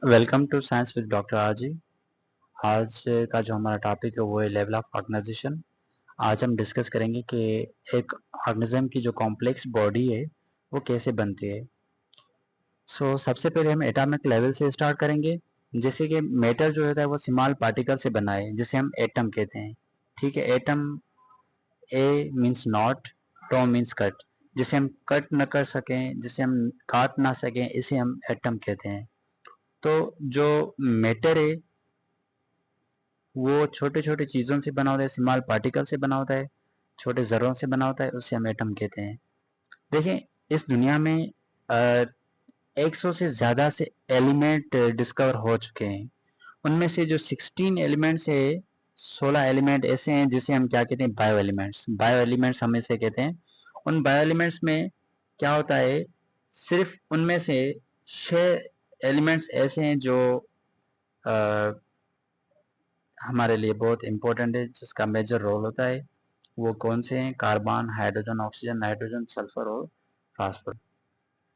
Welcome to science with doctor Aaji. आज का जो हमारा टॉपिक है वो है लेवल ऑफ ऑर्गेनाइजेशन। आज हम डिस्कस करेंगे कि एक ऑर्गेनिज्म की जो कॉम्प्लेक्स बॉडी है वो कैसे बनती है। सबसे पहले हम एटॉमिक लेवल से स्टार्ट करेंगे। जैसे कि मैटर जो होता है वो स्मॉल पार्टिकल से बना है जिसे हम एटम कहते हैं। ठीक है, atom a means not, to means cut. जिसे हम कट न कर सकें, जिसे हम काट ना सकें, इसे हम एटम कहते हैं। तो जो मैटर है वो छोटे छोटे चीज़ों से बना होता है, स्मॉल पार्टिकल से बना होता है, छोटे ज़र्रों से बना होता है, उसे हम एटम कहते हैं। देखें, इस दुनिया में 100 से ज़्यादा से एलिमेंट डिस्कवर हो चुके हैं। उनमें से जो 16 एलिमेंट्स है, 16 एलिमेंट ऐसे हैं जिसे हम क्या कहते हैं, बायो एलिमेंट्स। बायो एलिमेंट्स हम इसे कहते हैं। उन बायो एलिमेंट्स में क्या होता है, सिर्फ उनमें से 6 एलिमेंट्स ऐसे हैं जो हमारे लिए बहुत इंपॉर्टेंट है, जिसका मेजर रोल होता है। वो कौन से हैं? Carbon, hydrogen, oxygen, nitrogen, sulphur और फास्फोरस।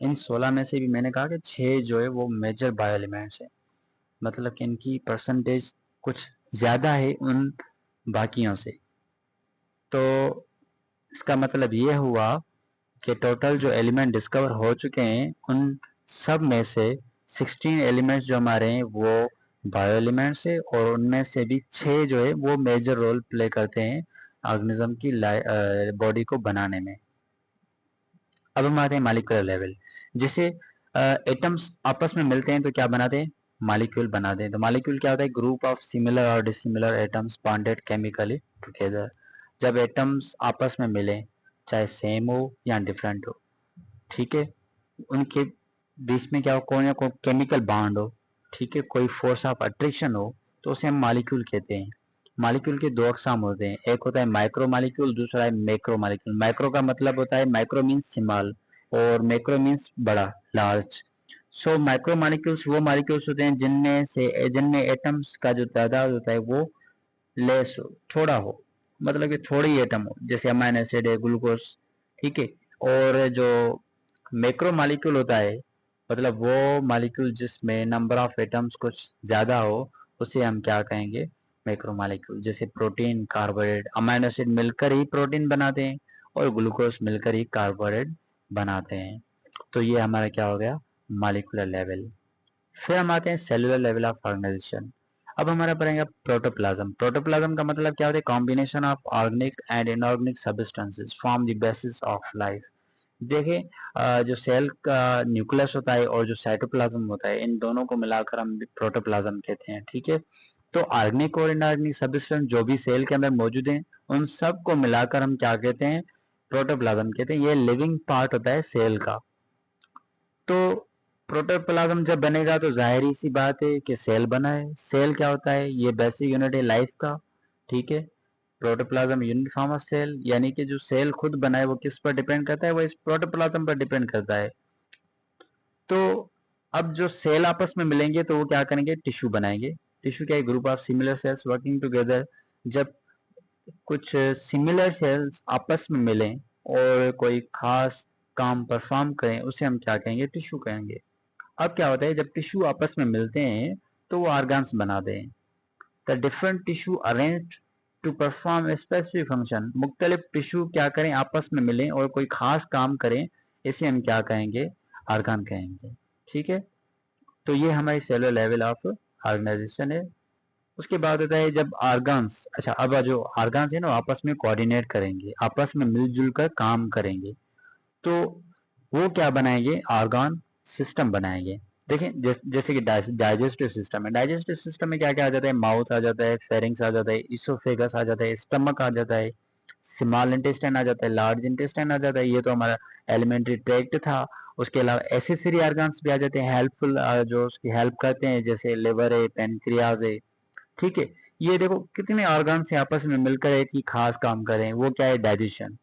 इन 16 में से भी मैंने कहा कि 6 जो है वो मेजर बायो एलिमेंट्स हैं। मतलब कि इनकी परसेंटेज कुछ ज़्यादा है उन बाकियों से। तो इसका मतलब ये हुआ कि टोटल जो एलिमेंट डिस्कवर हो चुके हैं उन सब में से 16 एलिमेंट्स जो हमारे हैं वो बायो एलिमेंट्स है, और उनमें से भी 6 जो है वो मेजर रोल प्ले करते हैं ऑर्गेनिज्म की बॉडी को बनाने में। अब हम आते हैं मॉलिक्यूलर लेवल। जैसे एटम्स आपस में मिलते हैं तो क्या बनाते हैं? मॉलिक्यूल बनाते हैं। तो मॉलिक्यूल क्या होता है? ग्रुप ऑफ सिमिलर और dissimilar atoms bonded chemically together. जब एटम्स आपस में मिले, चाहे सेम हो या डिफरेंट हो, ठीक है, उनके बीच में क्या हो, कौन या कोई केमिकल बॉन्ड हो, ठीक है, कोई फोर्स ऑफ अट्रैक्शन हो, तो उसे हम मॉलिक्यूल कहते हैं। मॉलिक्यूल के दो अकसाम होते हैं, एक होता है माइक्रो मॉलिक्यूल, दूसरा है मैक्रो मॉलिक्यूल। माइक्रो का मतलब होता है, माइक्रो मीन्स स्मॉल और मैक्रो मीन्स बड़ा, लार्ज। माइक्रो मॉलिक्यूल्स वो मॉलिक्यूल्स होते हैं जिनमें एटम्स का जो तादाद होता है वो लेस हो, थोड़ा हो, मतलब कि थोड़ी ही एटम हो, जैसे अमाइन एसिड है, ग्लूकोज, ठीक है। और जो मैक्रो मॉलिक्यूल होता है, मतलब वो मॉलिक्यूल जिसमें नंबर ऑफ एटम्स कुछ ज्यादा हो, उसे हम क्या कहेंगे? Macro molecule. जैसे प्रोटीन, कार्बोहाइड्रेट, अमाइनो एसिड मिलकर ही प्रोटीन बनाते हैं और ग्लूकोज मिलकर ही कार्बोहाइड्रेट बनाते हैं। तो ये हमारा क्या हो गया? Molecular level. फिर हम आते हैं सेलुलर लेवल ऑफ ऑर्गेनाइजेशन। अब हमारा पढ़ेंगे प्रोटोप्लाज्म। प्रोटोप्लाज्म का मतलब क्या होता है? Combination of organic and inorganic substances form the basis of life. देखिए, जो सेल का न्यूक्लियस होता है और जो साइटोप्लाज्म होता है, इन दोनों को मिलाकर हम प्रोटोप्लाज्म कहते हैं, ठीक है। तो ऑर्गेनिक और इनऑर्गेनिक सब्सटेंस जो भी सेल के अंदर मौजूद हैं, उन सब को मिलाकर हम क्या कहते हैं? प्रोटोप्लाज्म कहते हैं। ये लिविंग पार्ट होता है सेल का। तो प्रोटोप्लाज्म जब बनेगा तो जाहिर सी बात है कि सेल बना है। सेल क्या होता है? ये बेसिक यूनिट है लाइफ का, ठीक है। Protoplasm unit form of cell, यानी कि जो सेल खुद बना है वो किस पर डिपेंड करता है? वो इस प्रोटोप्लाज्म पर डिपेंड करता है। तो अब जो सेल आपस में मिलेंगे तो वो क्या करेंगे? टिश्यू बनाएंगे। टिश्यू क्या है? Group of similar sales working together. जब कुछ सिमिलर सेल्स आपस में मिलें और कोई खास काम परफॉर्म करें, उसे हम क्या कहेंगे? टिश्यू कहेंगे। अब क्या होता है, जब टिश्यू आपस में मिलते हैं तो वो ऑर्गन्स बनाते हैं। The different tissue arrange to perform a specific function. मुख्तलिफ टिश्यू क्या करें? आपस में मिलें और कोई खास काम करें, इसे हम क्या कहेंगे? ऑर्गन कहेंगे, ठीक है। तो ये हमारी सेलुलर लेवल ऑफ ऑर्गेनाइजेशन है। उसके बाद होता है जब ऑर्गन्स, अच्छा, अब जो ऑर्गन्स है ना, आपस में कोऑर्डिनेट करेंगे, आपस में मिलजुल कर काम करेंगे, तो वो क्या बनाएंगे? ऑर्गन सिस्टम बनाएंगे। देखें, जैसे कि डाइजेस्टिव सिस्टम है। डाइजेस्टिव सिस्टम में क्या क्या आ जाता है? माउथ आ जाता है, फेरिंग्स आ जाता है, इसोफेगस आ जाता है, स्टमक आ जाता है, स्मॉल इंटेस्टाइन आ जाता है, लार्ज इंटेस्टाइन आ जाता है। ये तो हमारा एलिमेंट्री ट्रैक्ट था। उसके अलावा एसेसरी ऑर्गन्स भी आ जाते हैं, हेल्पफुल, जो उसकी हेल्प करते हैं, जैसे लिवर है, पेनक्रियाज है, ठीक है। ये देखो कितने ऑर्गन से आपस में मिलकर एक ही खास काम कर रहे हैं। वो क्या है? डाइजेशन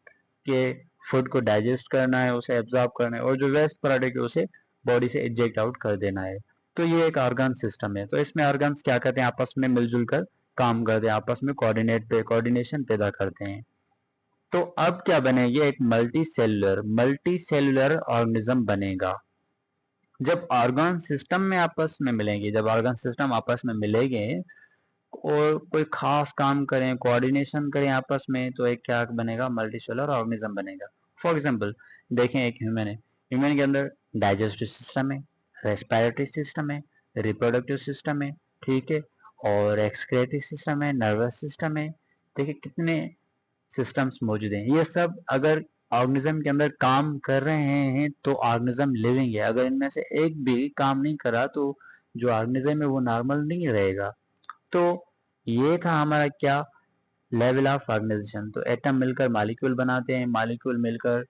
के, फूड को डाइजेस्ट करना है, उसे एब्जॉर्ब करना है, और जो वेस्ट प्रोडक्ट है उसे बॉडी से इजेक्ट आउट कर देना है। तो ये एक ऑर्गन सिस्टम है। तो इसमें ऑर्गन्स क्या करते हैं? आपस में मिलजुल कर काम करते हैं, आपस में कोऑर्डिनेशन पैदा करते हैं। तो अब क्या बनेगी? एक मल्टी सेलुलर ऑर्गेनिज्म बनेगा। जब ऑर्गन सिस्टम में आपस में मिलेंगे, जब ऑर्गन सिस्टम आपस में मिलेंगे और कोई खास काम करें, कोऑर्डिनेशन करें आपस में, तो एक क्या बनेगा, मल्टीसेलुलर ऑर्गेनिज्म बनेगा। फॉर एग्जांपल देखें, एक ह्यूमन है, ह्यूमन के अंदर डाइजेस्टिव सिस्टम है, रेस्पिरेटरी सिस्टम है, रिप्रोडक्टिव सिस्टम है, ठीक है, और एक्सक्रेटरी सिस्टम है, नर्वस सिस्टम है। देखिए कितने सिस्टम्स मौजूद हैं। ये सब अगर ऑर्गेनिज्म के अंदर काम कर रहे हैं तो ऑर्गेनिज्म लिविंग है। अगर इनमें से एक भी काम नहीं करा तो जो ऑर्गेनिज्म है वो नॉर्मल नहीं रहेगा। तो ये था हमारा क्या, लेवल ऑफ ऑर्गेनाइजेशन। तो एटम मिलकर मॉलिक्यूल बनाते हैं, मॉलिक्यूल मिलकर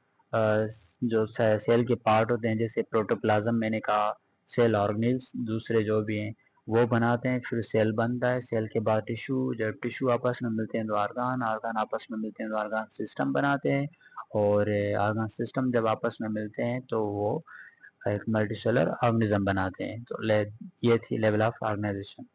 जो सेल के पार्ट होते हैं, जैसे प्रोटोप्लाज्म मैंने कहा, सेल ऑर्गेनेल्स दूसरे जो भी हैं वो बनाते हैं, फिर सेल बनता है, सेल के बाद टिश्यू, जब टिश्यू आपस में मिलते हैं तो ऑर्गन, ऑर्गन आपस में मिलते हैं तो ऑर्गन सिस्टम बनाते हैं, और ऑर्गन सिस्टम जब आपस में मिलते हैं तो वो एक मल्टीसेलुलर ऑर्गेनिज्म बनाते हैं। तो ये थी लेवल ऑफ ऑर्गेनाइजेशन।